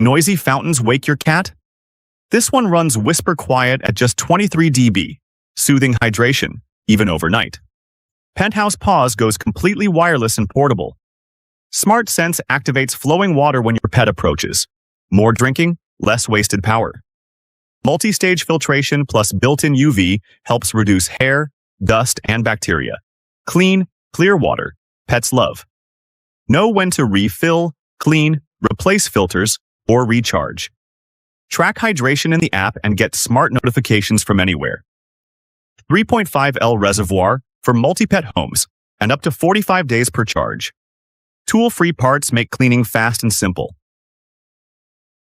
Noisy fountains wake your cat? This one runs whisper quiet at just 23 dB, soothing hydration, even overnight. Penthouse Paws goes completely wireless and portable. Smart Sense activates flowing water when your pet approaches. More drinking, less wasted power. Multi-stage filtration plus built-in UV helps reduce hair, dust, and bacteria. Clean, clear water. Pets love. Know when to refill, clean, replace filters, or recharge. Track hydration in the app and get smart notifications from anywhere. 3.5L reservoir for multi-pet homes and up to 45 days per charge. Tool-free parts make cleaning fast and simple.